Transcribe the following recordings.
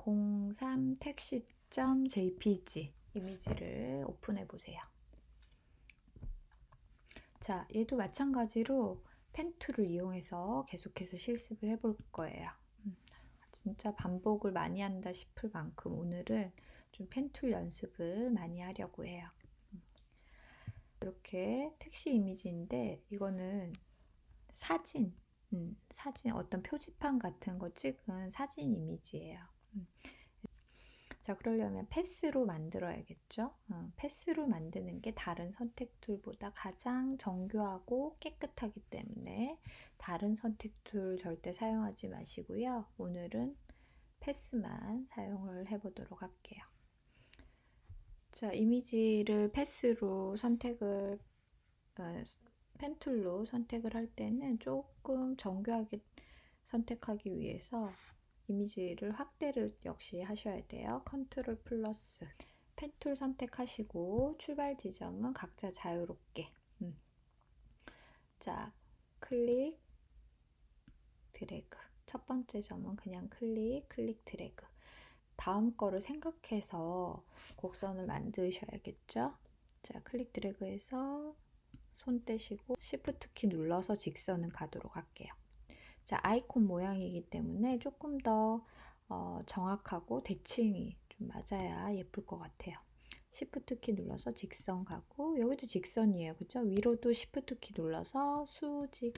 03 택시.jpg 이미지를 오픈해 보세요. 자, 얘도 마찬가지로 펜 툴을 이용해서 계속해서 실습을 해볼 거예요. 진짜 반복을 많이 한다 싶을 만큼 오늘은 좀 펜 툴 연습을 많이 하려고 해요. 이렇게 택시 이미지인데 이거는 사진 어떤 표지판 같은 거 찍은 사진 이미지예요. 자, 그러려면 패스로 만들어야겠죠. 패스로 만드는 게 다른 선택 툴보다 가장 정교하고 깨끗하기 때문에 다른 선택 툴 절대 사용하지 마시고요. 오늘은 패스만 사용을 해보도록 할게요. 자, 이미지를 패스로 선택을 펜툴로 선택을 할 때는 조금 정교하게 선택하기 위해서 이미지를 확대를 역시 하셔야 돼요. 컨트롤 플러스 펜툴 선택하시고 출발 지점은 각자 자유롭게 자, 클릭 드래그 첫 번째 점은 그냥 클릭 드래그 다음 거를 생각해서 곡선을 만드셔야겠죠. 자, 클릭 드래그해서 손 떼시고 Shift 키 눌러서 직선은 가도록 할게요. 자, 아이콘 모양이기 때문에 조금 더 정확하고 대칭이 좀 맞아야 예쁠 것 같아요. Shift 키 눌러서 직선 가고 여기도 직선이에요. 그죠? 위로도 Shift 키 눌러서 수직.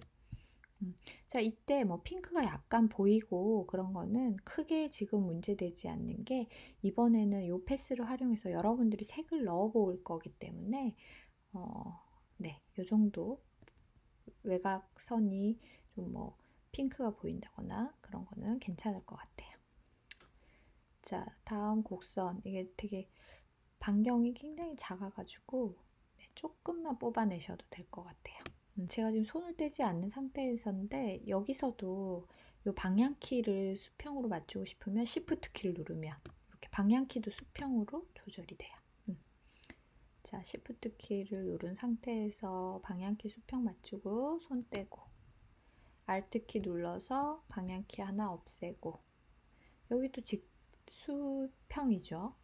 자, 이때 뭐 핑크가 약간 보이고 그런 거는 크게 지금 문제되지 않는 게 이번에는 요 패스를 활용해서 여러분들이 색을 넣어 볼 거기 때문에 네, 요 정도 외곽선이 좀 뭐 핑크가 보인다거나 그런 거는 괜찮을 것 같아요. 자, 다음 곡선 이게 되게 반경이 굉장히 작아가지고 네, 조금만 뽑아내셔도 될 것 같아요. 제가 지금 손을 떼지 않는 상태에서인데 여기서도 이 방향키를 수평으로 맞추고 싶으면 Shift 키를 누르면 이렇게 방향키도 수평으로 조절이 돼요. 자, Shift 키를 누른 상태에서 방향키 수평 맞추고 손 떼고 Alt 키 눌러서 방향키 하나 없애고 여기도 수평이죠.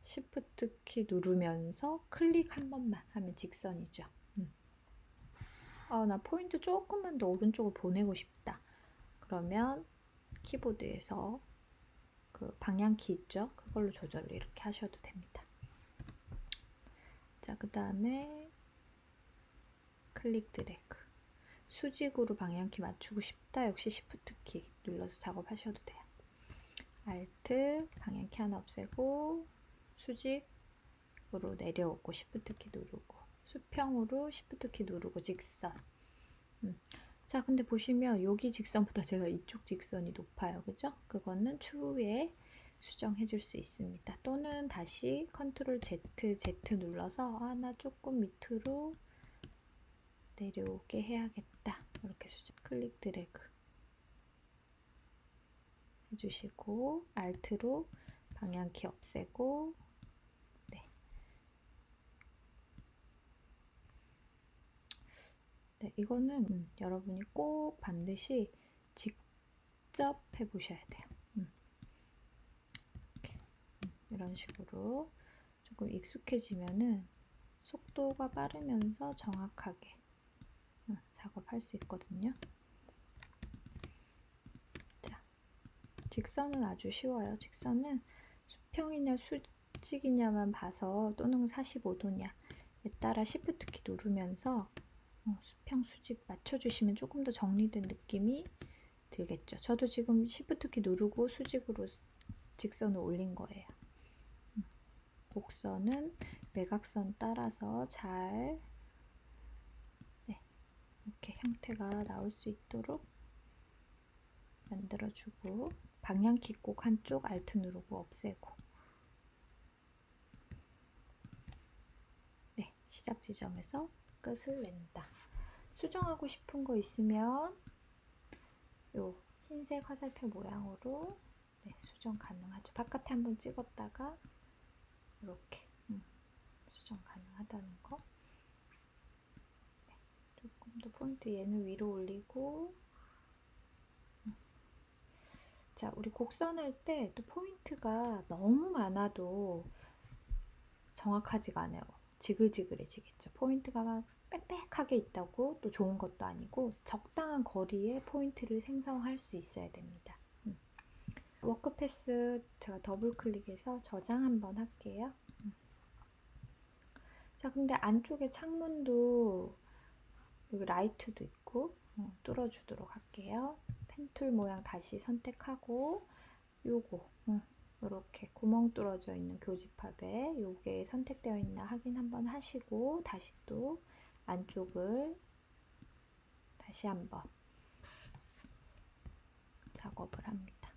Shift 키 누르면서 클릭 한 번만 하면 직선이죠. 나 포인트 조금만 더 오른쪽으로 보내고 싶다. 그러면 키보드에서 그 방향키 있죠? 그걸로 조절을 이렇게 하셔도 됩니다. 자, 그 다음에 클릭 드래그 수직으로 방향키 맞추고 싶다. 역시 Shift 키 눌러서 작업하셔도 돼요. Alt 방향키 하나 없애고 수직으로 내려오고 Shift 키 누르고 수평으로 Shift 키 누르고 직선. 자, 근데 보시면 여기 직선보다 제가 이쪽 직선이 높아요. 그죠? 그거는 추후에 수정해 줄 수 있습니다. 또는 다시 컨트롤 Z 눌러서 나 조금 밑으로 내려오게 해야겠다. 이렇게 수정. 클릭 드래그 해주시고 Alt로 방향키 없애고 네, 이거는 여러분이 꼭 반드시 직접 해보셔야 돼요. 이런 식으로 조금 익숙해지면은 속도가 빠르면서 정확하게 작업할 수 있거든요. 자, 직선은 아주 쉬워요. 직선은 수평이냐 수직이냐만 봐서 또는 45도냐에 따라 Shift 키 누르면서 수평 수직 맞춰주시면 조금 더 정리된 느낌이 들겠죠. 저도 지금 Shift 키 누르고 수직으로 직선을 올린 거예요. 곡선은 매각선 따라서 잘 이렇게 형태가 나올 수 있도록 만들어주고 방향키 꼭 한쪽 Alt 누르고 없애고 네, 시작 지점에서 끝을 낸다. 수정하고 싶은 거 있으면 요 흰색 화살표 모양으로 수정 가능하죠. 바깥에 한번 찍었다가 이렇게 수정 가능하다는 거. 조금 더 포인트 얘는 위로 올리고 자, 우리 곡선할 때 또 포인트가 너무 많아도 정확하지가 않아요. 지글지글해지겠죠. 포인트가 막 빽빽하게 있다고 또 좋은 것도 아니고 적당한 거리에 포인트를 생성할 수 있어야 됩니다. 워크패스 제가 더블 클릭해서 저장 한번 할게요. 자, 근데 안쪽에 창문도 여기 라이트도 있고 뚫어주도록 할게요. 펜툴 모양 다시 선택하고 요거 이렇게 구멍 뚫어져 있는 교집합에 요게 선택되어 있나 확인 한번 하시고 다시 또 안쪽을 다시 한번 작업을 합니다.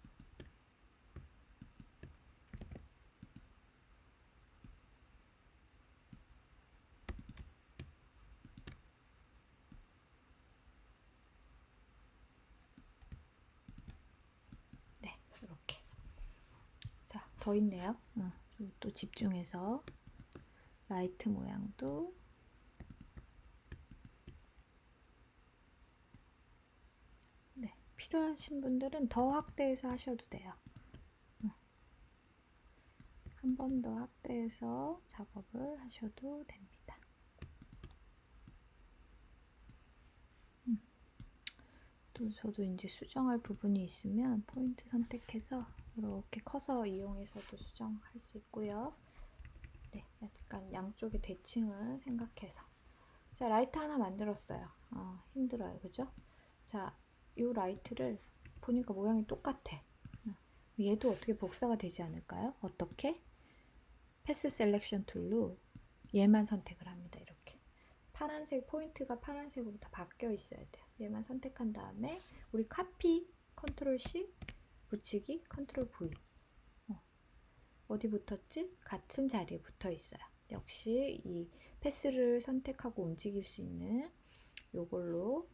네, 이렇게. 자, 더 있네요. 또 집중해서 라이트 모양도 네, 필요하신 분들은 더 확대해서 하셔도 돼요. 한 번 더 확대해서 작업을 하셔도 됩니다. 또 저도 이제 수정할 부분이 있으면 포인트 선택해서 이렇게 커서 이용해서도 수정할 수 있고요. 네, 약간 양쪽의 대칭을 생각해서. 자, 라이트 하나 만들었어요. 힘들어요, 그죠? 자, 이 라이트를 보니까 모양이 똑같아. 얘도 어떻게 복사가 되지 않을까요? 어떻게? 패스 셀렉션 툴로 얘만 선택을 합니다. 이렇게 파란색 포인트가 파란색으로 다 바뀌어 있어야 돼요. 얘만 선택한 다음에 우리 카피 컨트롤 C 붙이기 컨트롤 V 어디 붙었지? 같은 자리에 붙어 있어요. 역시 이 패스를 선택하고 움직일 수 있는 요걸로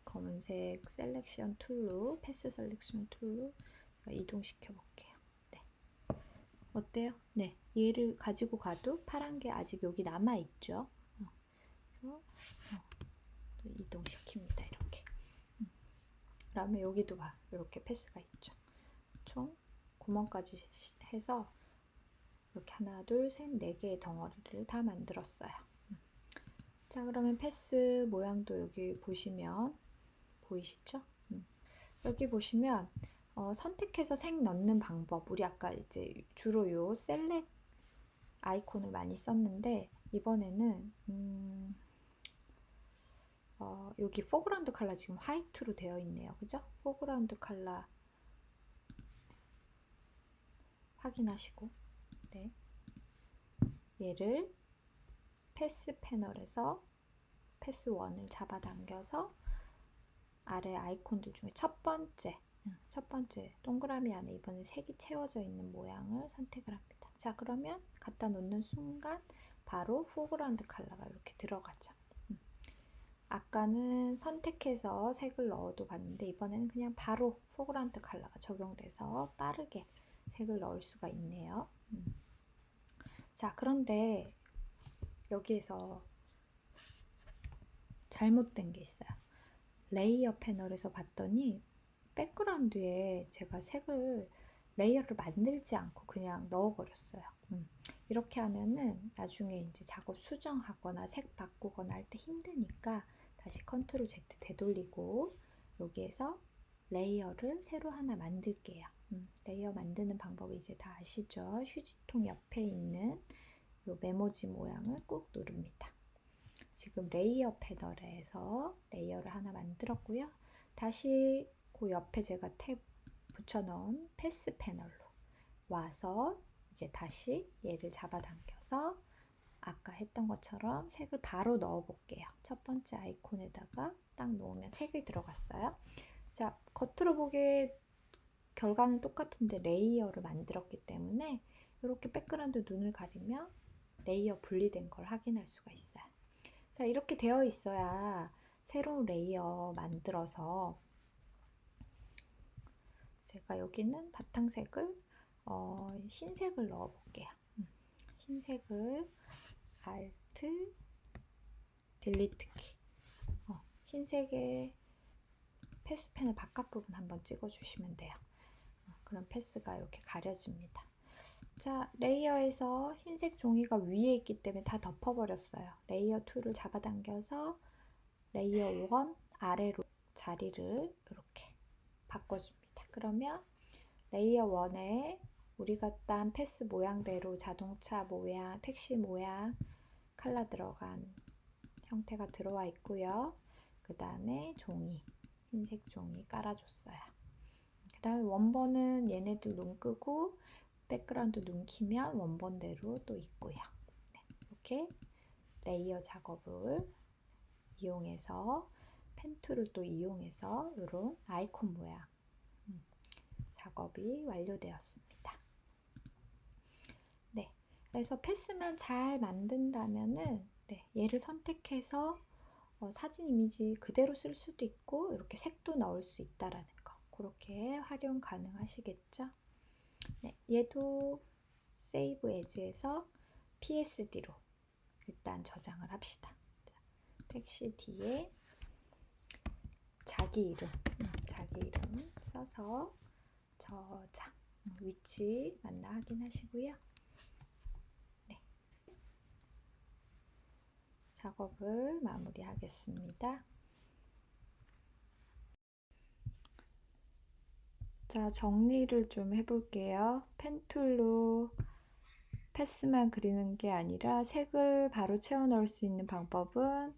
검은색 셀렉션 툴로 패스 셀렉션 툴로 이동시켜 볼게요. 네. 어때요? 네. 얘를 가지고 가도 파란 게 아직 여기 남아 있죠. 그래서 또 이동시킵니다. 이렇게. 그다음에 여기도 봐. 이렇게 패스가 있죠. 총 구멍까지 해서 이렇게 하나, 둘, 셋, 네 개의 덩어리를 다 만들었어요. 자, 그러면 패스 모양도 여기 보시면 보이시죠? 여기 보시면 선택해서 색 넣는 방법. 우리 아까 이제 주로 요 셀렉 아이콘을 많이 썼는데 이번에는 여기 포그라운드 컬러 지금 화이트로 되어 있네요. 그죠? 포그라운드 컬러 확인하시고 네. 얘를 패스 패널에서 패스 1을 잡아당겨서 아래 아이콘들 중에 첫 번째 동그라미 안에 이번에 색이 채워져 있는 모양을 선택을 합니다. 자, 그러면 갖다 놓는 순간 바로 포그라운드 컬러가 이렇게 들어가죠. 아까는 선택해서 색을 넣어도 봤는데 이번에는 그냥 바로 포그라운드 컬러가 적용돼서 빠르게 색을 넣을 수가 있네요. 자, 그런데 여기에서 잘못된 게 있어요. 레이어 패널에서 봤더니 백그라운드에 제가 색을 레이어를 만들지 않고 그냥 넣어버렸어요. 이렇게 하면은 나중에 이제 작업 수정하거나 색 바꾸거나 할 때 힘드니까 다시 컨트롤 Z 되돌리고 여기에서 레이어를 새로 하나 만들게요. 레이어 만드는 방법을 이제 다 아시죠? 휴지통 옆에 있는 이 메모지 모양을 꾹 누릅니다. 지금 레이어 패널에서 레이어를 하나 만들었고요. 다시 그 옆에 제가 탭 붙여넣은 패스 패널로 와서 이제 다시 얘를 잡아당겨서 아까 했던 것처럼 색을 바로 넣어 볼게요. 첫 번째 아이콘에다가 딱 놓으면 색이 들어갔어요. 자, 겉으로 보기에 결과는 똑같은데 레이어를 만들었기 때문에 이렇게 백그라운드 눈을 가리면 레이어 분리된 걸 확인할 수가 있어요. 자, 이렇게 되어 있어야 새로운 레이어 만들어서 제가 여기는 바탕색을 흰색을 넣어 볼게요. 흰색을 Alt 딜리트 키 흰색의 패스 패널 바깥 부분 한번 찍어 주시면 돼요. 그럼 패스가 이렇게 가려집니다. 자, 레이어에서 흰색 종이가 위에 있기 때문에 다 덮어버렸어요. 레이어 2를 잡아당겨서 레이어 1 아래로 자리를 이렇게 바꿔줍니다. 그러면 레이어 1에 우리가 딴 패스 모양대로 자동차 모양, 택시 모양 칼라 들어간 형태가 들어와 있고요. 그 다음에 종이, 흰색 종이 깔아줬어요. 그 다음에 원본은 얘네들 눈 끄고 백그라운드 눈 키면 원본대로 또 있고요. 네, 이렇게 레이어 작업을 이용해서 펜툴을 또 이용해서 이런 아이콘 모양 작업이 완료되었습니다. 네, 그래서 패스만 잘 만든다면은 얘를 선택해서 사진 이미지 그대로 쓸 수도 있고 이렇게 색도 넣을 수 있다라는 거, 그렇게 활용 가능하시겠죠? 네, 얘도 세이브 에즈에서 PSD로 일단 저장을 합시다. 택시 뒤에 자기 이름 써서 저장, 위치 맞나 확인하시고요. 네, 작업을 마무리하겠습니다. 자, 정리를 좀 해볼게요. 펜툴로 패스만 그리는 게 아니라 색을 바로 채워 넣을 수 있는 방법은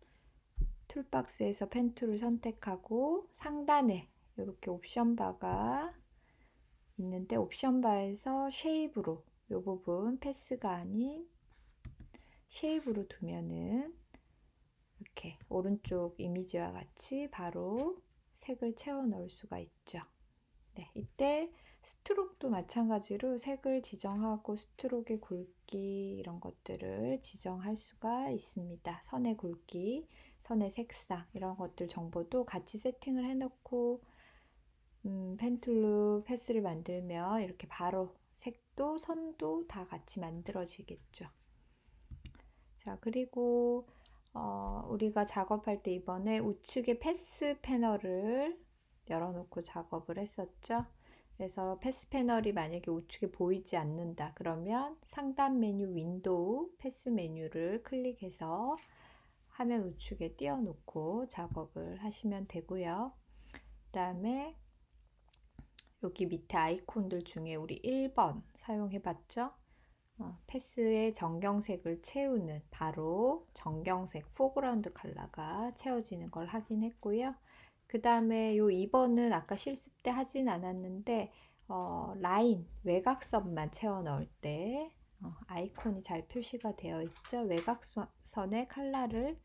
툴박스에서 펜툴을 선택하고 상단에 이렇게 옵션 바가 있는데 옵션 바에서 쉐입으로 이 부분 패스가 아닌 쉐입으로 두면은 이렇게 오른쪽 이미지와 같이 바로 색을 채워 넣을 수가 있죠. 네, 이때 스트로크도 마찬가지로 색을 지정하고 스트로크의 굵기 이런 것들을 지정할 수가 있습니다. 선의 굵기, 선의 색상 이런 것들 정보도 같이 세팅을 해놓고 펜툴로 패스를 만들면 이렇게 바로 색도 선도 다 같이 만들어지겠죠. 자, 그리고 우리가 작업할 때 이번에 우측에 패스 패널을 열어놓고 작업을 했었죠. 그래서 패스 패널이 만약에 우측에 보이지 않는다 그러면 상단 메뉴 윈도우 패스 메뉴를 클릭해서 화면 우측에 띄워놓고 작업을 하시면 되고요. 그 다음에 여기 밑에 아이콘들 중에 우리 1번 사용해봤죠? 패스의 정경색을 채우는 바로 정경색 포그라운드 컬러가 채워지는 걸 확인했고요. 그 다음에 요 2번은 아까 실습 때 하진 않았는데 라인 외곽선만 채워 넣을 때 아이콘이 잘 표시가 되어 있죠. 외곽선의 컬러를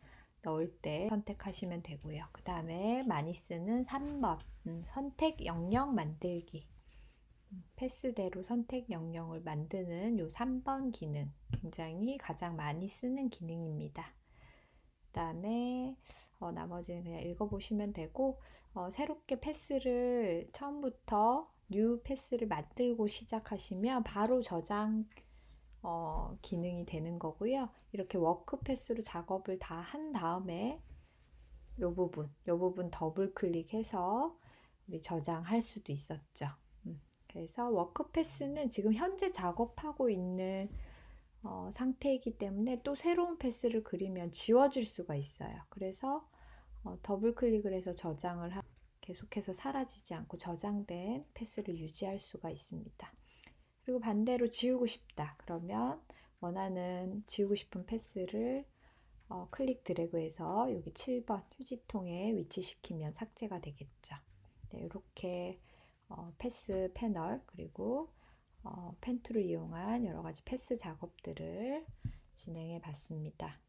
넣을 때 선택하시면 되고요. 그 다음에 많이 쓰는 3번 선택 영역 만들기, 패스대로 선택 영역을 만드는 요 3번 기능 굉장히 가장 많이 쓰는 기능입니다. 그 다음에 나머지는 그냥 읽어보시면 되고 새롭게 패스를 처음부터 뉴 패스를 만들고 시작하시면 바로 저장 기능이 되는 거고요. 이렇게 워크 패스로 작업을 다 한 다음에 요 부분 더블 클릭해서 우리 저장할 수도 있었죠. 그래서 워크 패스는 지금 현재 작업하고 있는 상태이기 때문에 또 새로운 패스를 그리면 지워질 수가 있어요. 그래서 더블 클릭을 해서 저장을 계속해서 사라지지 않고 저장된 패스를 유지할 수가 있습니다. 그리고 반대로 지우고 싶다 그러면 원하는 지우고 싶은 패스를 클릭 드래그해서 여기 7번 휴지통에 위치시키면 삭제가 되겠죠. 네, 이렇게 패스 패널 그리고 펜툴을 이용한 여러 가지 패스 작업들을 진행해 봤습니다.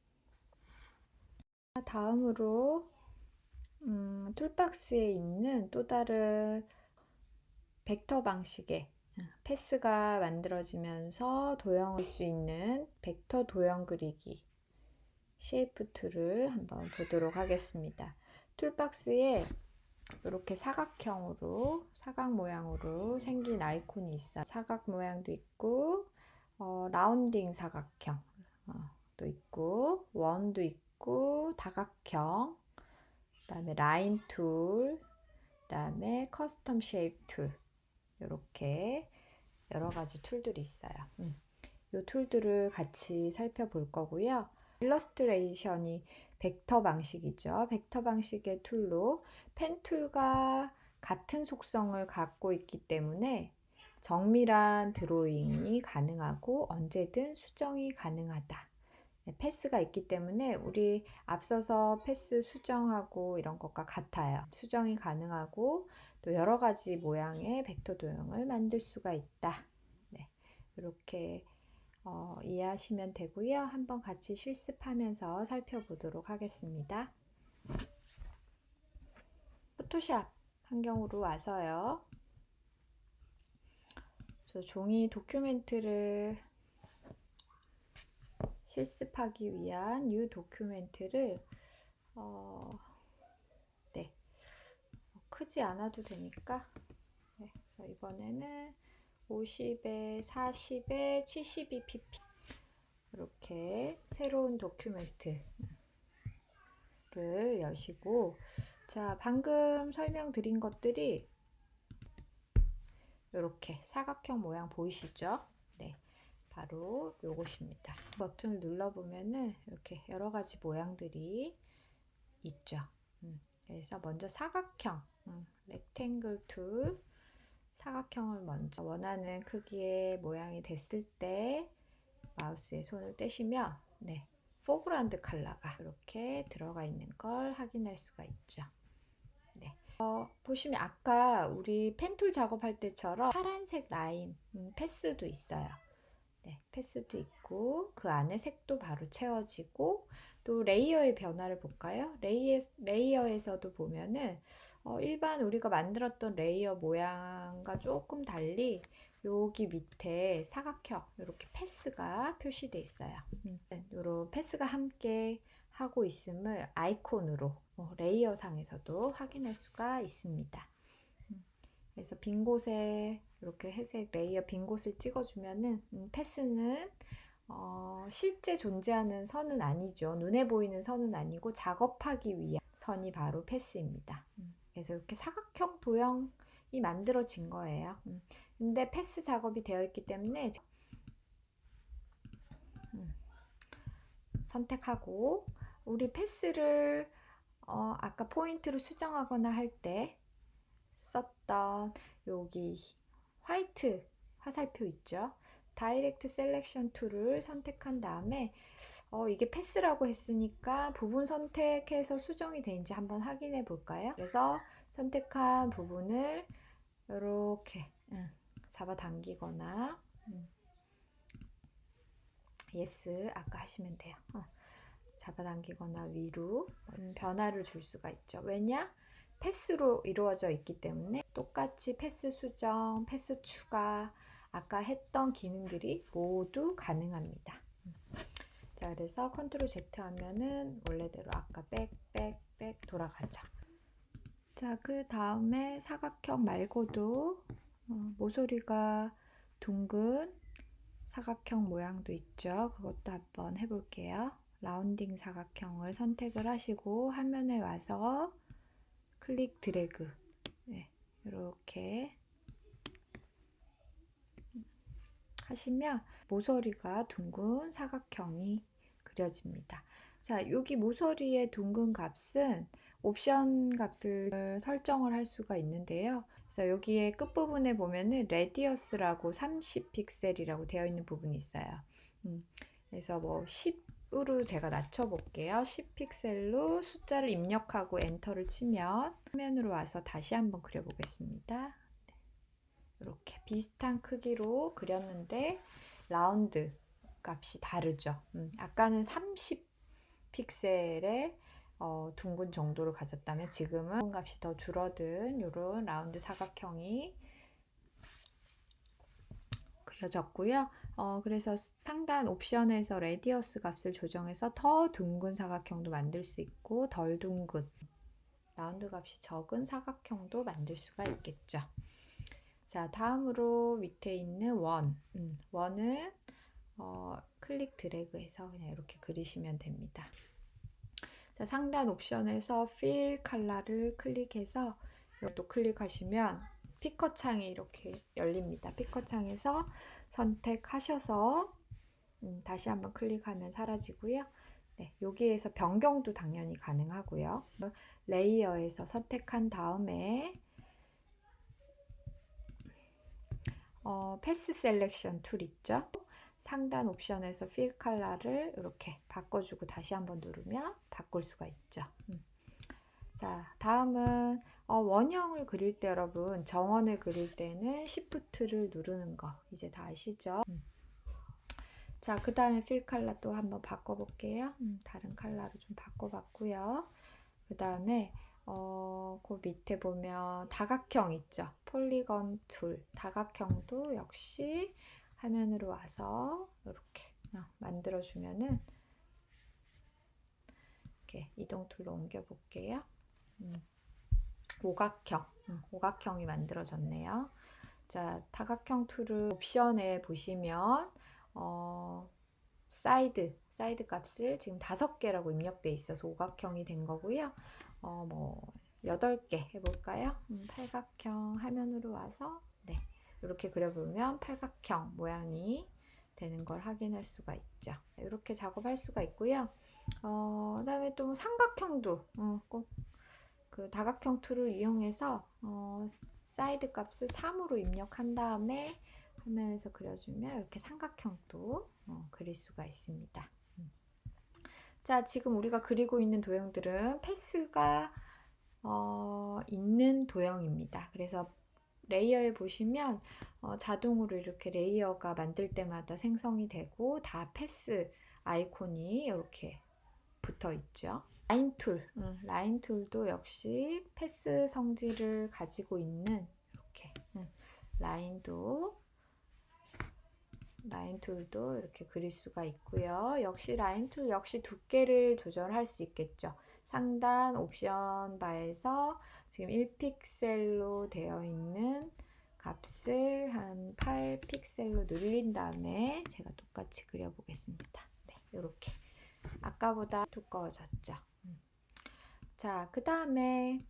다음으로 툴박스에 있는 또 다른 벡터 방식의 패스가 만들어지면서 도형을 수 있는 벡터 도형 그리기 쉐이프 툴을 한번 보도록 하겠습니다. 툴박스에 이렇게 사각 모양으로 생긴 아이콘이 있어요. 사각 모양도 있고 라운딩 사각형 도 있고 원도 있고 다각형, 그 다음에 라인 툴, 그 다음에 커스텀 쉐입 툴 이렇게 여러 가지 툴들이 있어요. 이 툴들을 같이 살펴볼 거고요. 일러스트레이션이 벡터 방식이죠. 벡터 방식의 툴로 펜 툴과 같은 속성을 갖고 있기 때문에 정밀한 드로잉이 가능하고 언제든 수정이 가능하다. 패스가 있기 때문에 우리 앞서서 패스 수정하고 이런 것과 같아요. 수정이 가능하고 또 여러 가지 모양의 벡터 도형을 만들 수가 있다. 네, 이렇게 이해하시면 되고요. 한번 같이 실습하면서 살펴보도록 하겠습니다. 포토샵 환경으로 와서요. 저 종이 도큐멘트를 실습하기 위한 이 도큐멘트를 네, 크지 않아도 되니까 네, 그래서 이번에는 50에 40에 72pp 이렇게 새로운 도큐멘트를 여시고, 자, 방금 설명드린 것들이 이렇게 사각형 모양 보이시죠? 네, 바로 요것입니다. 버튼을 눌러보면은 이렇게 여러 가지 모양들이 있죠. 그래서 먼저 사각형, 렉탱글 툴, 사각형을 먼저 원하는 크기의 모양이 됐을 때 마우스에 손을 떼시면 네, 포그라운드 컬러가 이렇게 들어가 있는 걸 확인할 수가 있죠. 네. 보시면 아까 우리 펜툴 작업할 때처럼 파란색 라인 패스도 있어요. 네, 패스도 있고 그 안에 색도 바로 채워지고, 또 레이어의 변화를 볼까요? 레이어에서도 보면은 일반 우리가 만들었던 레이어 모양과 조금 달리 여기 밑에 사각형 이렇게 패스가 표시되어 있어요. 이런 패스가 함께 하고 있음을 아이콘으로 레이어 상에서도 확인할 수가 있습니다. 그래서 빈 곳에 이렇게 회색 레이어 빈 곳을 찍어주면은 패스는 실제 존재하는 선은 아니죠. 눈에 보이는 선은 아니고 작업하기 위한 선이 바로 패스입니다. 그래서 이렇게 사각형 도형이 만들어진 거예요. 근데 패스 작업이 되어 있기 때문에 선택하고, 우리 패스를 아까 포인트를 수정하거나 할 때 썼던 여기 화이트 화살표 있죠? 다이렉트 셀렉션 툴을 선택한 다음에 이게 패스라고 했으니까 부분 선택해서 수정이 되는지 한번 확인해 볼까요? 그래서 선택한 부분을 이렇게 잡아당기거나 예스 아까 하시면 돼요. 잡아당기거나 위로 변화를 줄 수가 있죠. 왜냐? 패스로 이루어져 있기 때문에 똑같이 패스 수정, 패스 추가, 아까 했던 기능들이 모두 가능합니다. 자, 그래서 컨트롤 Z 하면은 원래대로 아까 백 돌아가죠. 자, 그 다음에 사각형 말고도 모서리가 둥근 사각형 모양도 있죠. 그것도 한번 해볼게요. 라운딩 사각형을 선택을 하시고 화면에 와서 클릭 드래그, 네, 이렇게 하시면 모서리가 둥근 사각형이 그려집니다. 자, 여기 모서리의 둥근 값은 옵션 값을 설정을 할 수가 있는데요. 그래서 여기에 끝부분에 보면은 레디어스라고 30 픽셀이라고 되어 있는 부분이 있어요. 그래서 뭐 10으로 제가 낮춰 볼게요. 10 픽셀로 숫자를 입력하고 엔터를 치면 화면으로 와서 다시 한번 그려 보겠습니다. 이렇게 비슷한 크기로 그렸는데 라운드 값이 다르죠. 아까는 30 픽셀의 둥근 정도를 가졌다면 지금은 값이 더 줄어든 이런 라운드 사각형이 그려졌고요. 그래서 상단 옵션에서 레디어스 값을 조정해서 더 둥근 사각형도 만들 수 있고 덜 둥근 라운드 값이 적은 사각형도 만들 수가 있겠죠. 자, 다음으로 밑에 있는 원은 클릭 드래그해서 그냥 이렇게 그리시면 됩니다. 자, 상단 옵션에서 필 컬러를 클릭해서 이것도 클릭하시면 피커 창이 이렇게 열립니다. 피커 창에서 선택하셔서 다시 한번 클릭하면 사라지고요. 네, 여기에서 변경도 당연히 가능하고요. 레이어에서 선택한 다음에 패스 셀렉션 툴 있죠? 상단 옵션에서 필 컬러를 이렇게 바꿔주고 다시 한번 누르면 바꿀 수가 있죠. 자, 다음은 원형을 그릴 때 여러분 정원을 그릴 때는 Shift를 누르는 거 이제 다 아시죠? 자, 그 다음에 필 컬러 또 한번 바꿔볼게요. 다른 컬러로 좀 바꿔봤고요. 그 다음에 그 밑에 보면 다각형 있죠? 폴리건 툴, 다각형도 역시 화면으로 와서 이렇게 만들어주면은 이렇게 이동 툴로 옮겨볼게요. 오각형, 오각형이 만들어졌네요. 자, 다각형 툴을 옵션에 보시면 사이드 값을 지금 5개라고 입력돼 있어서 오각형이 된 거고요. 뭐 8개 해볼까요? 팔각형 화면으로 와서 네, 이렇게 그려보면 팔각형 모양이 되는 걸 확인할 수가 있죠. 이렇게 작업할 수가 있고요. 그다음에 또 삼각형도 꼭 그 다각형 툴을 이용해서 사이드 값을 3으로 입력한 다음에 화면에서 그려주면 이렇게 삼각형도 그릴 수가 있습니다. 자, 지금 우리가 그리고 있는 도형들은 패스가 있는 도형입니다. 그래서 레이어에 보시면 자동으로 이렇게 레이어가 만들 때마다 생성이 되고 다 패스 아이콘이 이렇게 붙어 있죠. 라인 툴도 역시 패스 성질을 가지고 있는 이렇게 라인 툴도 이렇게 그릴 수가 있고요. 역시 라인 툴 역시 두께를 조절할 수 있겠죠. 상단 옵션 바에서 지금 1픽셀로 되어 있는 값을 한 8픽셀로 늘린 다음에 제가 똑같이 그려보겠습니다. 네, 이렇게 아까보다 두꺼워졌죠. 자, 그 다음에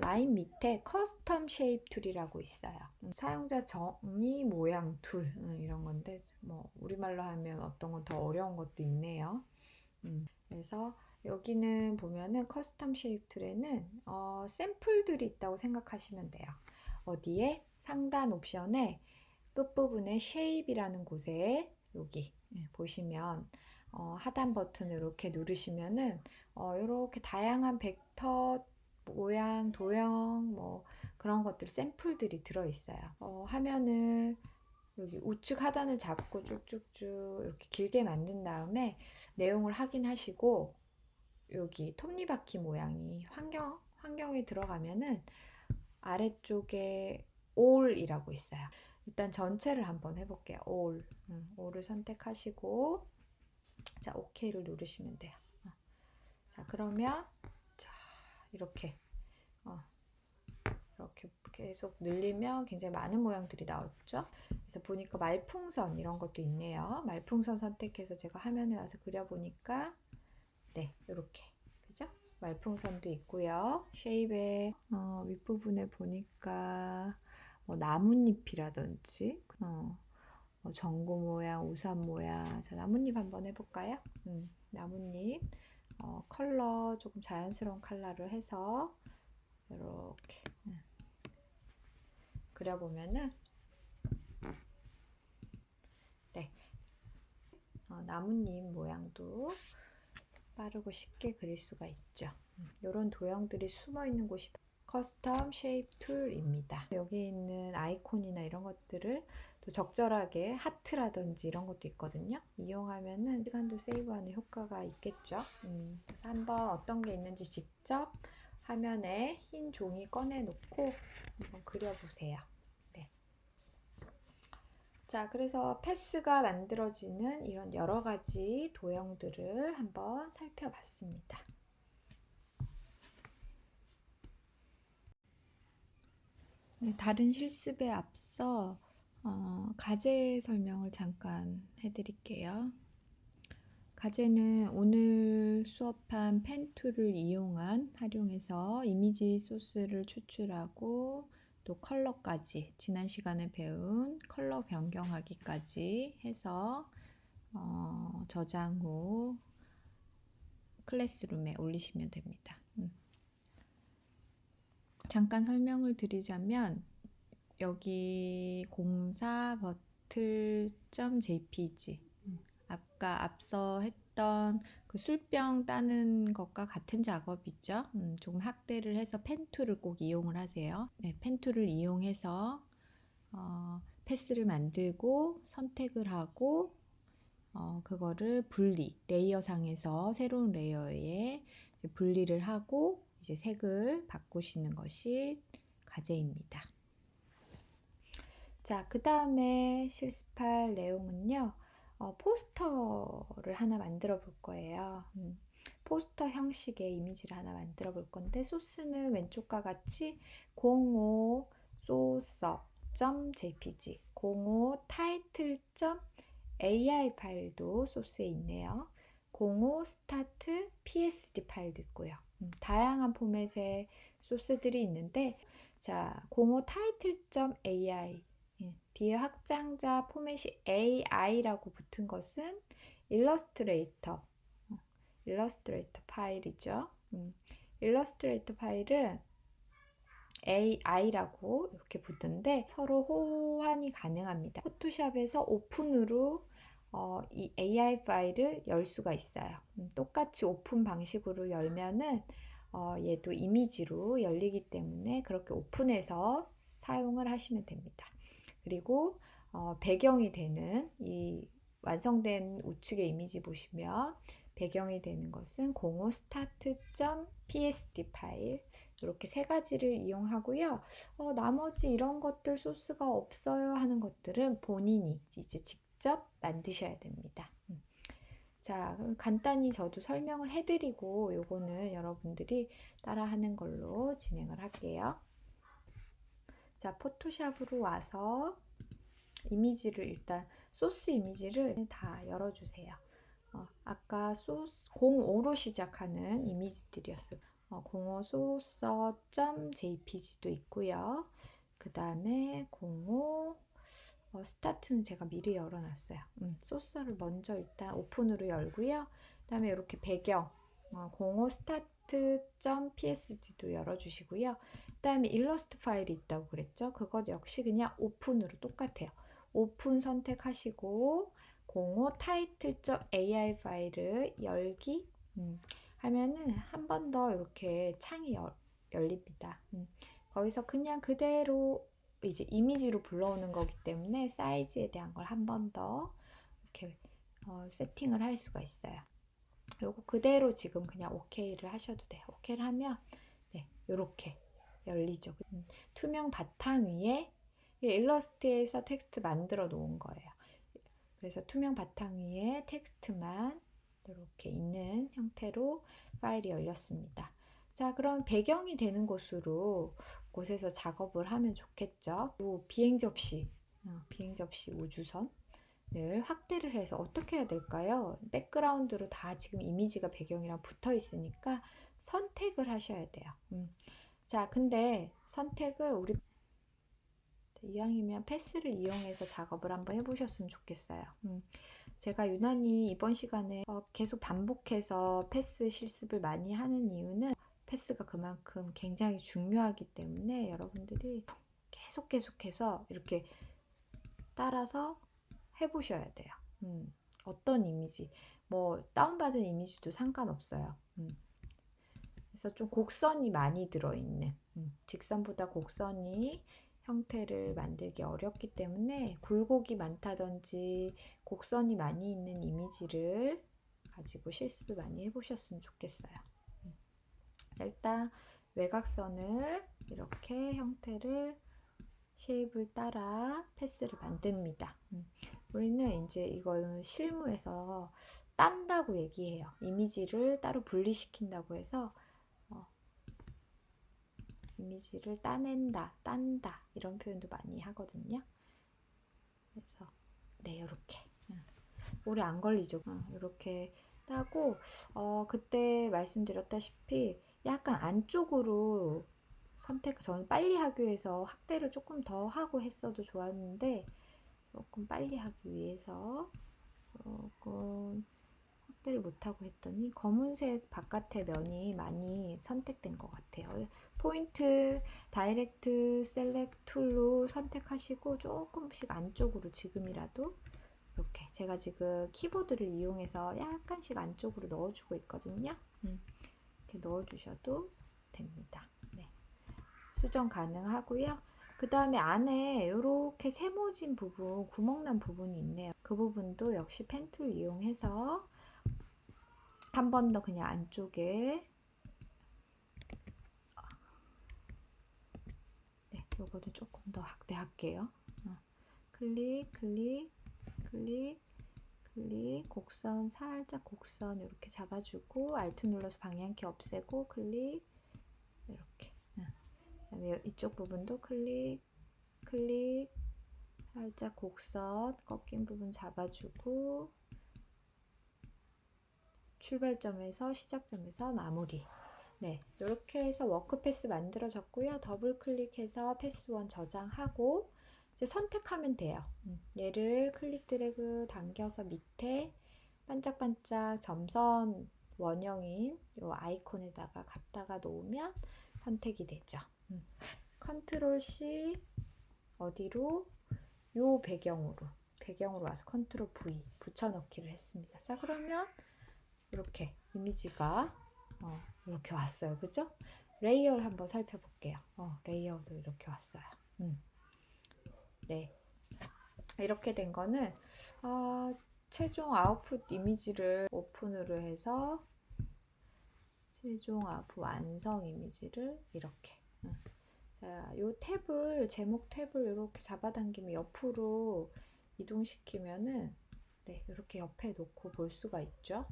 라인 밑에 커스텀 쉐입 툴이라고 있어요. 사용자 정의 모양 툴 이런 건데 뭐 우리말로 하면 어떤 건 더 어려운 것도 있네요. 그래서 여기는 보면은 커스텀 쉐입 툴에는 샘플들이 있다고 생각하시면 돼요. 어디에? 상단 옵션에 끝부분에 쉐입이라는 곳에 여기 보시면 하단 버튼을 이렇게 누르시면은 이렇게 다양한 벡터 모양, 도형 뭐 그런 것들 샘플들이 들어 있어요. 화면을 여기 우측 하단을 잡고 쭉쭉쭉 이렇게 길게 만든 다음에 내용을 확인하시고 여기 톱니바퀴 모양이 환경에 들어가면은 아래쪽에 all이라고 있어요. 일단 전체를 한번 해볼게요. all을 선택하시고 자, OK를 누르시면 돼요. 자, 그러면 자, 이렇게 계속 늘리면 굉장히 많은 모양들이 나오죠. 그래서 보니까 말풍선 이런 것도 있네요. 말풍선 선택해서 제가 화면에 와서 그려보니까 네, 이렇게 그죠? 말풍선도 있고요. 쉐입의 윗부분에 보니까 뭐 나뭇잎이라든지 전구 모양, 우산 모양. 자, 나뭇잎 한번 해볼까요? 나뭇잎 컬러 조금 자연스러운 컬러를 해서 이렇게 그려보면은 네, 나뭇잎 모양도 빠르고 쉽게 그릴 수가 있죠. 이런 도형들이 숨어 있는 곳이 커스텀 쉐입 툴입니다. 여기 있는 아이콘이나 이런 것들을 또 적절하게 하트라든지 이런 것도 있거든요. 이용하면은 시간도 세이브하는 효과가 있겠죠. 그래서 한번 어떤 게 있는지 직접 화면에 흰 종이 꺼내 놓고 한번 그려보세요. 네. 자, 그래서 패스가 만들어지는 이런 여러 가지 도형들을 한번 살펴봤습니다. 네, 다른 실습에 앞서 가제 설명을 잠깐 해드릴게요. 과제는 오늘 수업한 펜 툴을 활용해서 이미지 소스를 추출하고 또 컬러까지, 지난 시간에 배운 컬러 변경하기까지 해서 저장 후 클래스룸에 올리시면 됩니다. 잠깐 설명을 드리자면 여기 공사 버틀.jpg 앞서 했던 그 술병 따는 것과 같은 작업이죠. 조금 확대를 해서 펜툴을 꼭 이용을 하세요. 네, 펜툴을 이용해서 패스를 만들고 선택을 하고 그거를 레이어 상에서 새로운 레이어에 분리를 하고 이제 색을 바꾸시는 것이 과제입니다. 자, 그 다음에 실습할 내용은요. 포스터를 하나 만들어 볼 거예요. 포스터 형식의 이미지를 하나 만들어 볼 건데 소스는 왼쪽과 같이 05 source.jpg 05 title.ai 파일도 소스에 있네요. 05 start psd 파일도 있고요. 다양한 포맷의 소스들이 있는데 자, 05 title.ai 뒤에 확장자 포맷이 AI라고 붙은 것은 일러스트레이터 파일이죠. 일러스트레이터 파일은 AI라고 이렇게 붙는데 서로 호환이 가능합니다. 포토샵에서 오픈으로 이 AI 파일을 열 수가 있어요. 똑같이 오픈 방식으로 열면은 얘도 이미지로 열리기 때문에 그렇게 오픈해서 사용을 하시면 됩니다. 그리고 배경이 되는 이 완성된 우측의 이미지 보시면 배경이 되는 것은 05 start.psd 파일 이렇게 세 가지를 이용하고요. 나머지 이런 것들 소스가 없어요 하는 것들은 본인이 이제 직접 만드셔야 됩니다. 자, 그럼 간단히 저도 설명을 해드리고 요거는 여러분들이 따라하는 걸로 진행을 할게요. 자, 포토샵으로 와서 이미지를 일단 소스 이미지를 다 열어주세요. 아까 소스 05로 시작하는 이미지들이었어요. 05 source.jpg도 있고요. 그 다음에 05 스타트는 제가 미리 열어놨어요. 소스를 먼저 일단 오픈으로 열고요. 그 다음에 이렇게 배경 05 start.psd도 열어주시고요. 그 다음에 일러스트 파일이 있다고 그랬죠. 그것 역시 그냥 오픈으로 똑같아요. 오픈 선택하시고 05 title.ai 파일을 열기 하면은 한 번 더 이렇게 창이 열립니다. 거기서 그냥 그대로 이제 이미지로 불러오는 거기 때문에 사이즈에 대한 걸 한 번 더 이렇게 세팅을 할 수가 있어요. 요거 그대로 지금 그냥 OK를 하셔도 돼요. OK를 하면 네, 요렇게 열리죠. 투명 바탕 위에 일러스트에서 텍스트 만들어 놓은 거예요. 그래서 투명 바탕 위에 텍스트만 이렇게 있는 형태로 파일이 열렸습니다. 자, 그럼 배경이 되는 곳에서 작업을 하면 좋겠죠. 비행 접시 우주선을 확대를 해서 어떻게 해야 될까요? 백그라운드로 다 지금 이미지가 배경이랑 붙어 있으니까 선택을 하셔야 돼요. 자, 근데 선택을 우리 이왕이면 패스를 이용해서 작업을 한번 해보셨으면 좋겠어요. 제가 유난히 이번 시간에 계속 반복해서 패스 실습을 많이 하는 이유는 패스가 그만큼 굉장히 중요하기 때문에 여러분들이 계속해서 이렇게 따라서 해보셔야 돼요. 어떤 이미지, 뭐 다운받은 이미지도 상관없어요. 그래서 좀 곡선이 많이 들어있는 직선보다 곡선이 형태를 만들기 어렵기 때문에 굴곡이 많다든지 곡선이 많이 있는 이미지를 가지고 실습을 많이 해보셨으면 좋겠어요. 일단 외곽선을 이렇게 형태를 쉐입을 따라 패스를 만듭니다. 우리는 이제 이걸 실무에서 딴다고 얘기해요. 이미지를 따로 분리시킨다고 해서 이미지를 딴다 이런 표현도 많이 하거든요. 그래서 네, 이렇게 오래 안 걸리죠. 이렇게 따고 그때 말씀드렸다시피 약간 안쪽으로 저는 빨리 하기 위해서 확대를 조금 더 하고 했어도 좋았는데 조금 빨리 하기 위해서 조금 확대를 못하고 했더니 검은색 바깥의 면이 많이 선택된 것 같아요. 포인트 다이렉트 셀렉트 툴로 선택하시고 조금씩 안쪽으로 지금이라도 이렇게 제가 지금 키보드를 이용해서 약간씩 안쪽으로 넣어주고 있거든요. 이렇게 넣어주셔도 됩니다. 네. 수정 가능하고요. 그 다음에 안에 이렇게 세모진 부분, 구멍난 부분이 있네요. 그 부분도 역시 펜 툴 이용해서 한 번 더 그냥 안쪽에 네, 요거도 조금 더 확대할게요. 클릭, 클릭, 클릭, 클릭, 곡선, 살짝 곡선 이렇게 잡아주고 Alt 눌러서 방향키 없애고 클릭 이렇게. 그다음에 이쪽 부분도 클릭, 클릭, 살짝 곡선 꺾인 부분 잡아주고 출발점에서 시작점에서 마무리. 네, 이렇게 해서 워크패스 만들어졌고요. 더블 클릭해서 패스 1 저장하고 이제 선택하면 돼요. 얘를 클릭 드래그 당겨서 밑에 반짝반짝 점선 원형인 이 아이콘에다가 갖다가 놓으면 선택이 되죠. 컨트롤 C 어디로? 요 배경으로 와서 컨트롤 V 붙여넣기를 했습니다. 자, 그러면 이렇게 이미지가 이렇게 왔어요. 그죠? 레이어를 한번 살펴볼게요. 레이어도 이렇게 왔어요. 네. 이렇게 된 거는 최종 아웃풋 이미지를 오픈으로 해서 최종 아웃풋 완성 이미지를 이렇게. 자, 요 탭을 제목 탭을 이렇게 잡아당기면 옆으로 이동시키면은 네, 이렇게 옆에 놓고 볼 수가 있죠.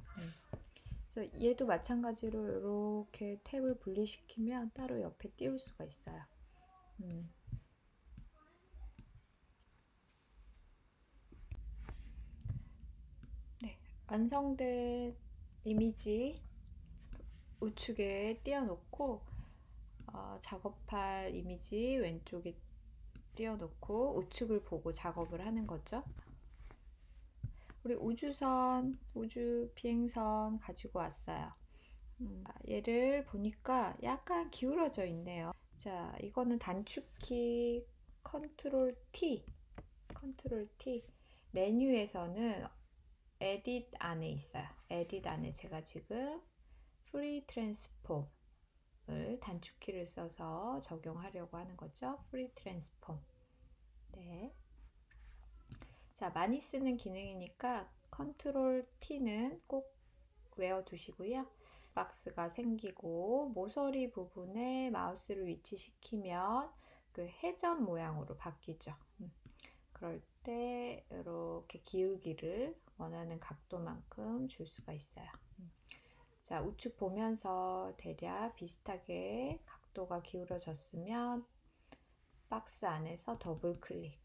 그래서 얘도 마찬가지로 이렇게 탭을 분리시키면 따로 옆에 띄울 수가 있어요. 네, 완성된 이미지 우측에 띄워놓고 작업할 이미지 왼쪽에 띄워놓고 우측을 보고 작업을 하는 거죠. 우리 우주선, 우주 비행선 가지고 왔어요. 얘를 보니까 약간 기울어져 있네요. 자, 이거는 단축키 컨트롤 T, 컨트롤 T. 메뉴에서는 에딧 안에 있어요. 에딧 안에 제가 지금 프리 트랜스폼을 단축키를 써서 적용하려고 하는 거죠. 프리 트랜스폼. 네. 자, 많이 쓰는 기능이니까 컨트롤 T는 꼭 외워두시고요. 박스가 생기고 모서리 부분에 마우스를 위치시키면 그 회전 모양으로 바뀌죠. 그럴 때 이렇게 기울기를 원하는 각도만큼 줄 수가 있어요. 자, 우측 보면서 대략 비슷하게 각도가 기울어졌으면 박스 안에서 더블 클릭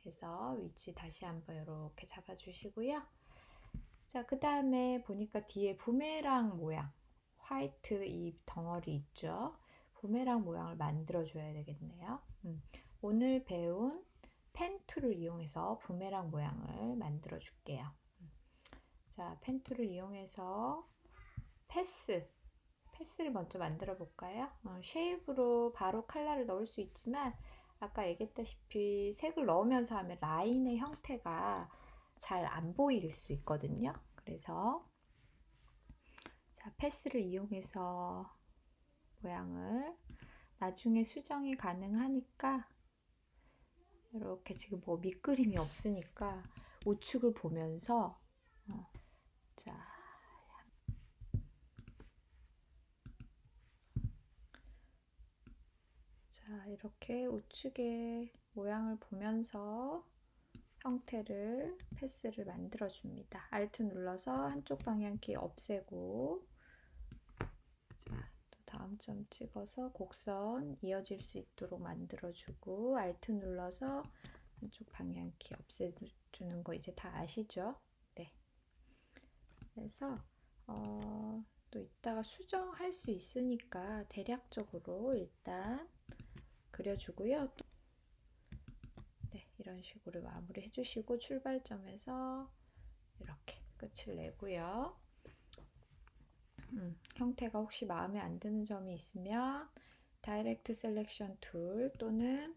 해서 위치 다시 한번 이렇게 잡아주시고요. 자, 그 다음에 보니까 뒤에 부메랑 모양, 화이트 이 덩어리 있죠? 부메랑 모양을 만들어 줘야 되겠네요. 오늘 배운 펜 툴을 이용해서 부메랑 모양을 만들어 줄게요. 자, 펜 툴을 이용해서 패스를 먼저 만들어 볼까요? 쉐입으로 바로 컬러를 넣을 수 있지만 아까 얘기했다시피 색을 넣으면서 하면 라인의 형태가 잘 안 보일 수 있거든요. 그래서 자, 패스를 이용해서 모양을 나중에 수정이 가능하니까 이렇게 지금 뭐 밑그림이 없으니까 우측을 보면서 자, 이렇게 우측의 모양을 보면서 형태를 패스를 만들어 줍니다. Alt 눌러서 한쪽 방향키 없애고 자, 또 다음 점 찍어서 곡선 이어질 수 있도록 만들어 주고 Alt 눌러서 한쪽 방향키 없애주는 거 이제 다 아시죠? 네. 그래서 또 이따가 수정할 수 있으니까 대략적으로 일단 그려주고요. 네, 이런 식으로 마무리 해주시고 출발점에서 이렇게 끝을 내고요. 형태가 혹시 마음에 안 드는 점이 있으면 다이렉트 셀렉션 툴 또는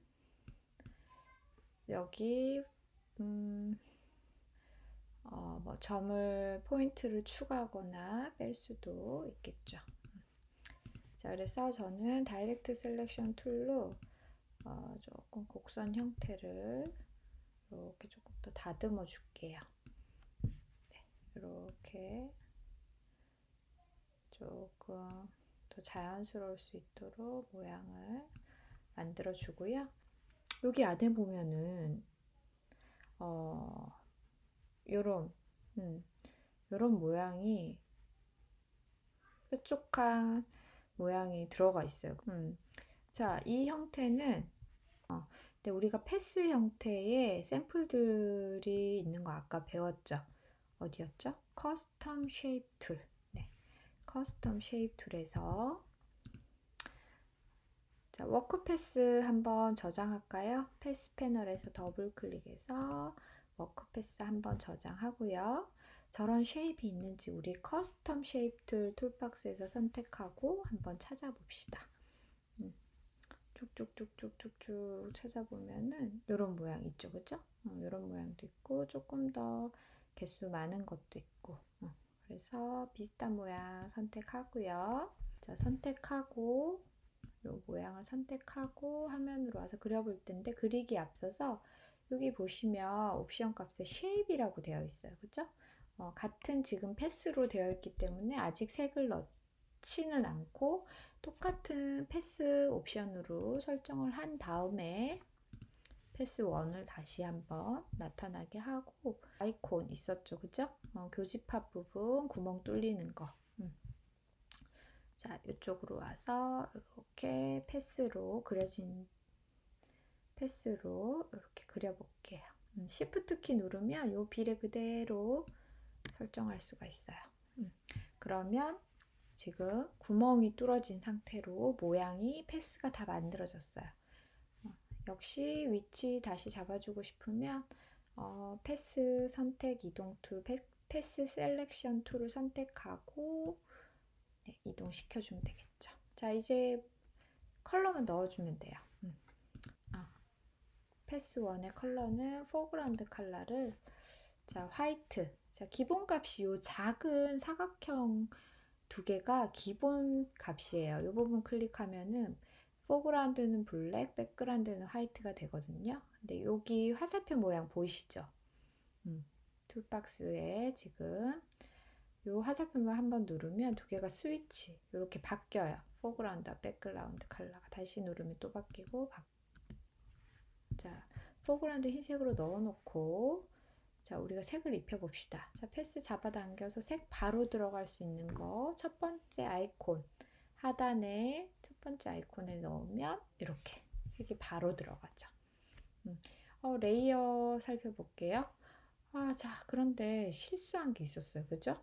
여기 뭐 점을 포인트를 추가하거나 뺄 수도 있겠죠. 자, 그래서 저는 다이렉트 셀렉션 툴로 조금 곡선 형태를 이렇게 조금 더 다듬어 줄게요. 네, 이렇게 조금 더 자연스러울 수 있도록 모양을 만들어 주고요. 여기 안에 보면은 요런 요런 모양이 뾰족한 모양이 들어가 있어요. 자, 이 형태는 근데 우리가 패스 형태의 샘플들이 있는 거 아까 배웠죠? 어디였죠? 커스텀 쉐입 툴. 네, 커스텀 쉐입 툴에서 자, 워크 패스 한번 저장할까요? 패스 패널에서 더블 클릭해서 워크 패스 한번 저장하고요. 저런 쉐입이 있는지 우리 커스텀 쉐입 툴 툴박스에서 선택하고 한번 찾아봅시다. 쭉쭉쭉쭉쭉쭉 찾아보면은 이런 모양 있죠, 그죠? 이런 모양도 있고 조금 더 개수 많은 것도 있고 그래서 비슷한 모양 선택하고요. 자, 선택하고 요 모양을 선택하고 화면으로 와서 그려볼 텐데 그리기 앞서서 여기 보시면 옵션 값에 쉐입이라고 되어 있어요, 그죠? 같은 지금 패스로 되어 있기 때문에 아직 색을 넣지는 않고 똑같은 패스 옵션으로 설정을 한 다음에 패스 1을 다시 한번 나타나게 하고 아이콘 있었죠, 그죠? 교집합 부분 구멍 뚫리는 거. 자, 이쪽으로 와서 이렇게 패스로 그려진 패스로 이렇게 그려볼게요. Shift 키 누르면 이 비례 그대로 설정할 수가 있어요. 그러면 지금 구멍이 뚫어진 상태로 모양이 패스가 다 만들어졌어요. 역시 위치 다시 잡아주고 싶으면 패스 선택 이동 툴, 패스 셀렉션 툴을 선택하고 네, 이동시켜주면 되겠죠. 자, 이제 컬러만 넣어주면 돼요. 패스 1의 컬러는 포그라운드 컬러를 자, 화이트. 자, 기본 값이 요 작은 사각형 두 개가 기본 값이에요. 이 부분 클릭하면은 포그라운드는 블랙, 백그라운드는 화이트가 되거든요. 근데 여기 화살표 모양 보이시죠? 툴박스에 지금 요 화살표 모양 한번 누르면 두 개가 스위치 이렇게 바뀌어요. 포그라운드와 백그라운드 컬러가 다시 누르면 또 바뀌고 자, 포그라운드 흰색으로 넣어놓고 자, 우리가 색을 입혀봅시다. 자, 패스 잡아당겨서 색 바로 들어갈 수 있는 거 첫 번째 아이콘 하단에 첫 번째 아이콘에 넣으면 이렇게 색이 바로 들어가죠. 레이어 살펴볼게요. 자, 그런데 실수한 게 있었어요. 그죠?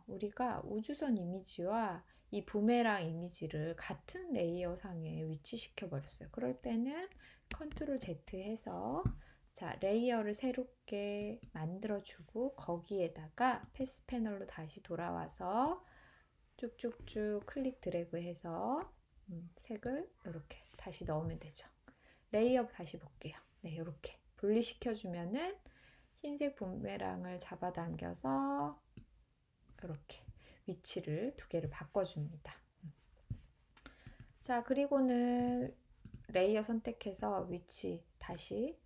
우리가 우주선 이미지와 이 부메랑 이미지를 같은 레이어 상에 위치시켜 버렸어요. 그럴 때는 컨트롤 Z 해서 자, 레이어를 새롭게 만들어주고 거기에다가 패스 패널로 다시 돌아와서 쭉쭉쭉 클릭 드래그 해서 색을 이렇게 다시 넣으면 되죠. 레이어 다시 볼게요. 네, 이렇게 분리시켜주면은 흰색 부메랑을 잡아당겨서 이렇게 위치를 두 개를 바꿔줍니다. 자, 그리고는 레이어 선택해서 위치 다시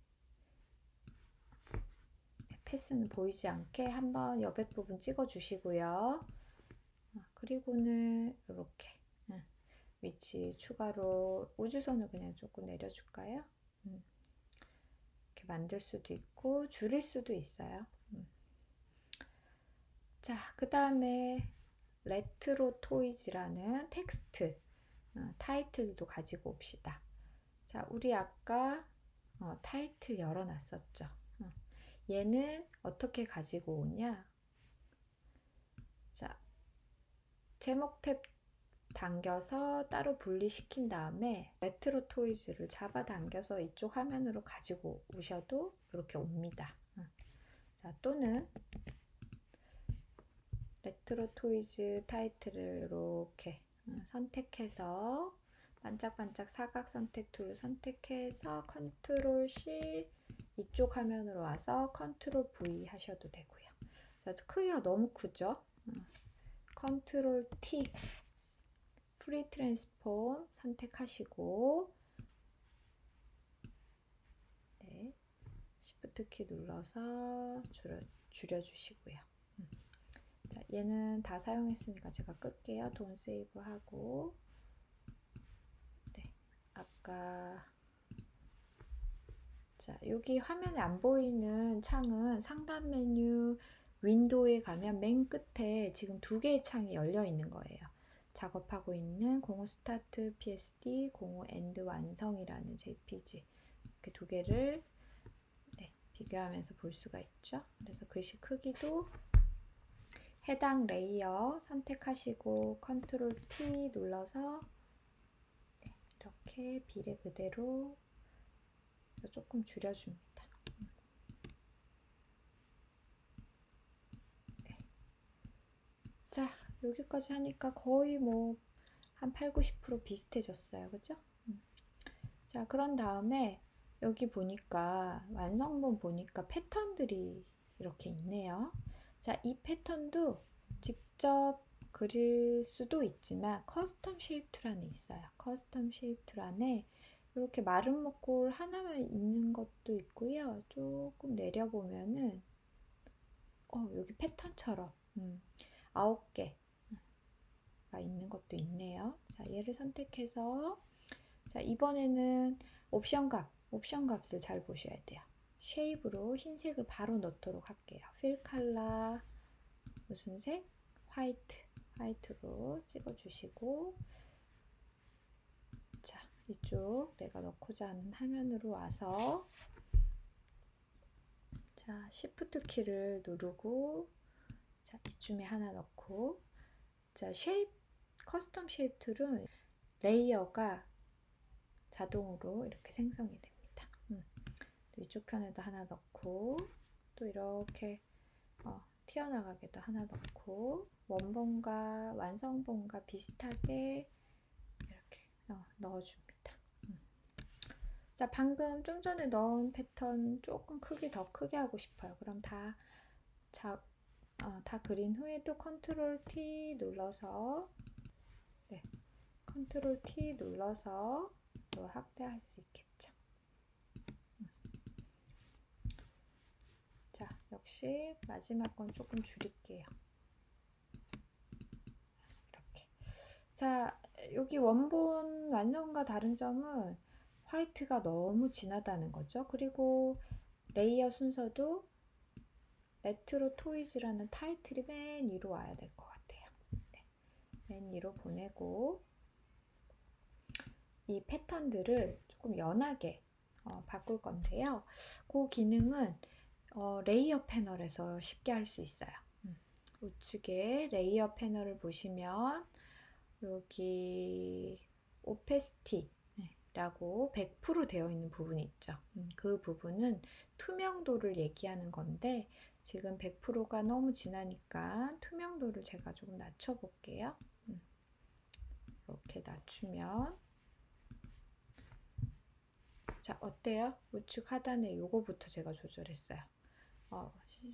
패스는 보이지 않게 한번 여백 부분 찍어 주시고요. 그리고는 이렇게 위치 추가로 우주선을 그냥 조금 내려줄까요? 이렇게 만들 수도 있고 줄일 수도 있어요. 자, 그 다음에 레트로 토이즈라는 텍스트 타이틀도 가지고 옵시다. 자, 우리 아까 타이틀 열어놨었죠. 얘는 어떻게 가지고 오냐? 자, 제목 탭 당겨서 따로 분리시킨 다음에 레트로 토이즈를 잡아당겨서 이쪽 화면으로 가지고 오셔도 이렇게 옵니다. 자, 또는 레트로 토이즈 타이틀을 이렇게 선택해서 반짝반짝 사각 선택 툴 선택해서 컨트롤 C 이쪽 화면으로 와서 컨트롤 V 하셔도 되고요. 자, 크기가 너무 크죠? 컨트롤 T 프리 트랜스폼 선택하시고 네, Shift 키 눌러서 줄여주시고요. 자, 얘는 다 사용했으니까 제가 끌게요. 돈 세이브 하고 네, 아까 자, 여기 화면에 안 보이는 창은 상단 메뉴 윈도우에 가면 맨 끝에 지금 두 개의 창이 열려 있는 거예요. 작업하고 있는 05 스타트 PSD, 05 엔드 완성이라는 JPG 이렇게 두 개를 네, 비교하면서 볼 수가 있죠. 그래서 글씨 크기도 해당 레이어 선택하시고 컨트롤 T 눌러서 네, 이렇게 비례 그대로 조금 줄여줍니다. 네. 자, 여기까지 하니까 거의 뭐 한 8, 90% 비슷해졌어요. 그죠? 자, 그런 다음에 여기 보니까 완성본 보니까 패턴들이 이렇게 있네요. 자, 이 패턴도 직접 그릴 수도 있지만 커스텀 쉐입 툴 안에 있어요. 커스텀 쉐입 툴 안에 이렇게 마른 목골 하나만 있는 것도 있고요. 조금 내려보면은 여기 패턴처럼 9개가 있는 것도 있네요. 자, 얘를 선택해서 자, 이번에는 옵션 값을 잘 보셔야 돼요. 쉐입으로 흰색을 바로 넣도록 할게요. 필 컬러 무슨 색? 화이트로 찍어주시고 자, 이쪽 내가 넣고자 하는 화면으로 와서 자, Shift 키를 누르고 자, 이쯤에 하나 넣고 자, 커스텀 쉐입 툴은 레이어가 자동으로 이렇게 생성이 됩니다. 또 이쪽 편에도 하나 넣고 또 이렇게 튀어나가게도 하나 넣고 원본과 완성본과 비슷하게 이렇게 넣어줍니다. 자, 방금 좀 전에 넣은 패턴 조금 크기 더 크게 하고 싶어요. 그럼 다 그린 후에도 컨트롤 T 눌러서 네, 컨트롤 T 눌러서 또 확대할 수 있겠죠. 자, 역시 마지막 건 조금 줄일게요. 이렇게. 자, 여기 원본 완성과 다른 점은 화이트가 너무 진하다는 거죠. 그리고 레이어 순서도 레트로 토이즈라는 타이틀이 맨 위로 와야 될 것 같아요. 네, 맨 위로 보내고 이 패턴들을 조금 연하게 바꿀 건데요. 그 기능은 레이어 패널에서 쉽게 할 수 있어요. 우측에 레이어 패널을 보시면 여기 오페시티라고 100% 되어 있는 부분이 있죠. 그 부분은 투명도를 얘기하는 건데 지금 100%가 너무 진하니까 투명도를 제가 조금 낮춰 볼게요. 이렇게 낮추면 자, 어때요? 우측 하단에 요거부터 제가 조절했어요.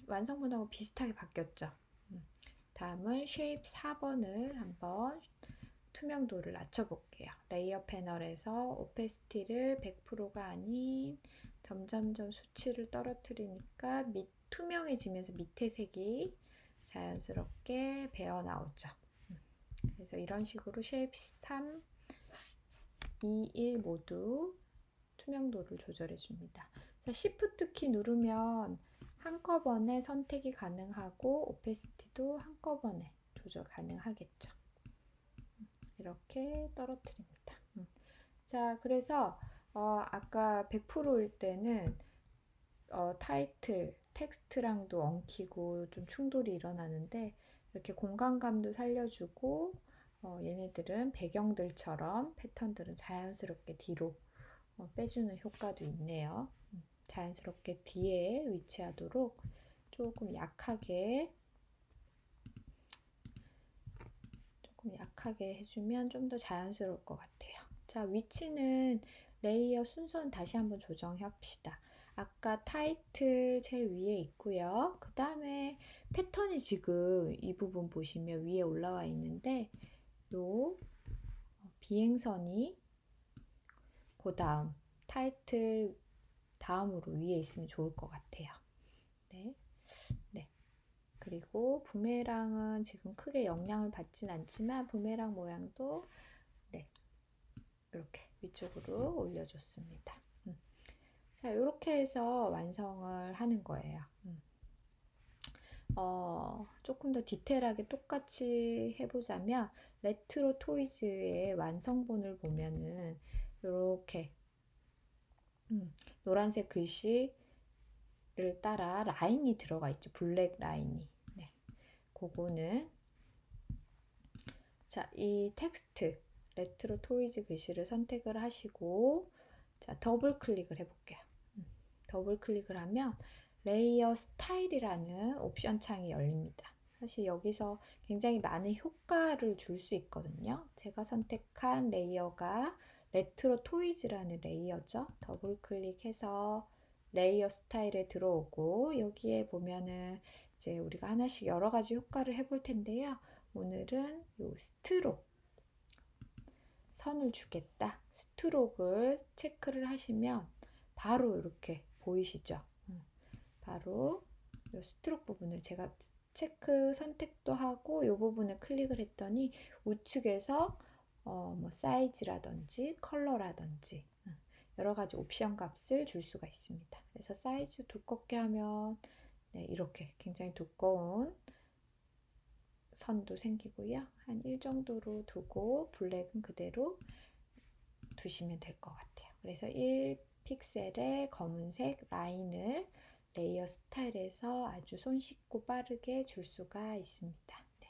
완성본하고 비슷하게 바뀌었죠. 다음은 쉐입 4번을 한번 투명도를 낮춰볼게요. 레이어 패널에서 오페시티를 100%가 아닌 점점점 수치를 떨어뜨리니까 투명해지면서 밑에 색이 자연스럽게 배어 나오죠. 그래서 이런 식으로 쉐입 3, 2, 1 모두 투명도를 조절해 줍니다. 자, Shift 키 누르면 한꺼번에 선택이 가능하고 오페시티도 한꺼번에 조절 가능하겠죠. 이렇게 떨어뜨립니다. 자, 그래서 아까 100%일 때는 타이틀, 텍스트랑도 엉키고 좀 충돌이 일어나는데 이렇게 공간감도 살려주고 얘네들은 배경들처럼 패턴들은 자연스럽게 뒤로 빼주는 효과도 있네요. 자연스럽게 뒤에 위치하도록 조금 약하게 해주면 좀 더 자연스러울 것 같아요. 자, 위치는 레이어 순서는 다시 한번 조정해 봅시다. 아까 타이틀 제일 위에 있고요. 그 다음에 패턴이 지금 이 부분 보시면 위에 올라와 있는데 요 비행선이 그 다음 타이틀 다음으로 위에 있으면 좋을 것 같아요. 네. 네. 그리고 부메랑은 지금 크게 영향을 받진 않지만 부메랑 모양도 네, 이렇게 위쪽으로 올려줬습니다. 자, 이렇게 해서 완성을 하는 거예요. 조금 더 디테일하게 똑같이 해보자면 레트로 토이즈의 완성본을 보면은 이렇게 노란색 글씨를 따라 라인이 들어가 있죠. 블랙 라인이. 네, 그거는 자, 이 텍스트 레트로 토이즈 글씨를 선택을 하시고 자, 더블 클릭을 해볼게요. 더블 클릭을 하면 레이어 스타일이라는 옵션 창이 열립니다. 사실 여기서 굉장히 많은 효과를 줄 수 있거든요. 제가 선택한 레이어가 레트로 토이즈라는 레이어죠. 더블 클릭해서 레이어 스타일에 들어오고 여기에 보면은 이제 우리가 하나씩 여러 가지 효과를 해볼 텐데요. 오늘은 요 스트록 선을 주겠다. 스트록을 체크를 하시면 바로 이렇게 보이시죠? 바로 이 스트록 부분을 제가 체크 선택도 하고 이 부분을 클릭을 했더니 우측에서 뭐 사이즈라든지 컬러라든지 여러 가지 옵션 값을 줄 수가 있습니다. 그래서 사이즈 두껍게 하면 네, 이렇게 굉장히 두꺼운 선도 생기고요. 한 1 정도로 두고 블랙은 그대로 두시면 될 것 같아요. 그래서 1픽셀의 검은색 라인을 레이어 스타일에서 아주 손쉽고 빠르게 줄 수가 있습니다. 네.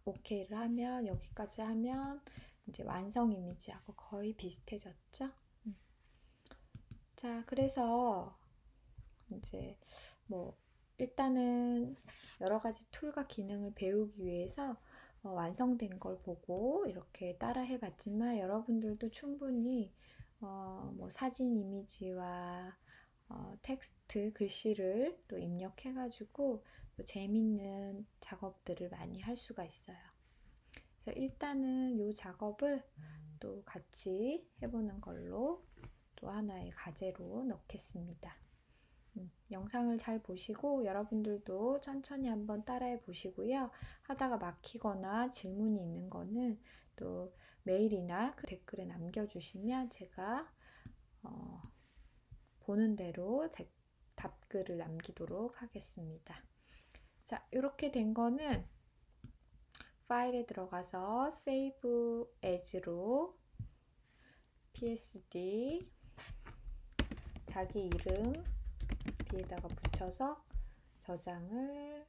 오케이를 하면 여기까지 하면 이제 완성 이미지하고 거의 비슷해졌죠? 자, 그래서 이제 뭐 일단은 여러 가지 툴과 기능을 배우기 위해서 완성된 걸 보고 이렇게 따라 해봤지만 여러분들도 충분히 뭐 사진 이미지와 텍스트 글씨를 또 입력해가지고 또 재밌는 작업들을 많이 할 수가 있어요. 그래서 일단은 이 작업을 또 같이 해보는 걸로 또 하나의 과제로 넣겠습니다. 영상을 잘 보시고 여러분들도 천천히 한번 따라해 보시고요. 하다가 막히거나 질문이 있는 거는 또 메일이나 댓글에 남겨주시면 제가 보는 대로 답글을 남기도록 하겠습니다. 자, 이렇게 된 거는 파일에 들어가서 Save As로 PSD 자기 이름 뒤에다가 붙여서 저장을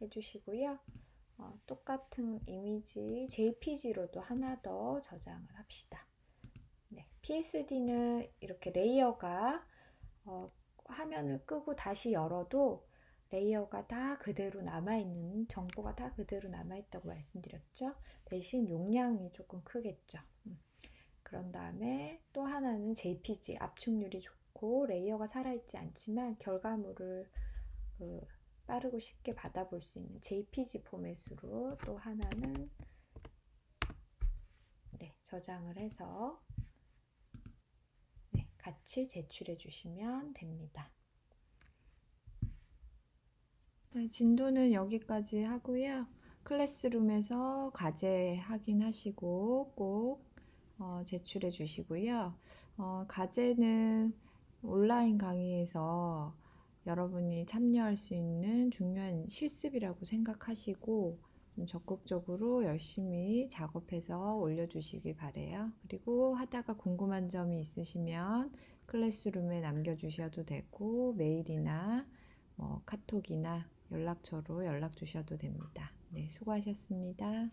해주시고요. 똑같은 이미지 JPG로도 하나 더 저장을 합시다. 네, PSD는 이렇게 레이어가 화면을 끄고 다시 열어도 레이어가 다 그대로 남아있는 정보가 다 그대로 남아있다고 말씀드렸죠. 대신 용량이 조금 크겠죠. 그런 다음에 또 하나는 JPG 압축률이 좋고 레이어가 살아있지 않지만 결과물을 빠르고 쉽게 받아볼 수 있는 JPG 포맷으로 또 하나는 네, 저장을 해서 네, 같이 제출해 주시면 됩니다. 네, 진도는 여기까지 하고요. 클래스룸에서 과제 확인하시고 꼭 제출해 주시고요. 과제는 온라인 강의에서 여러분이 참여할 수 있는 중요한 실습이라고 생각하시고 좀 적극적으로 열심히 작업해서 올려주시기 바래요. 그리고 하다가 궁금한 점이 있으시면 클래스룸에 남겨주셔도 되고 메일이나 카톡이나 연락처로 연락 주셔도 됩니다. 네, 수고하셨습니다.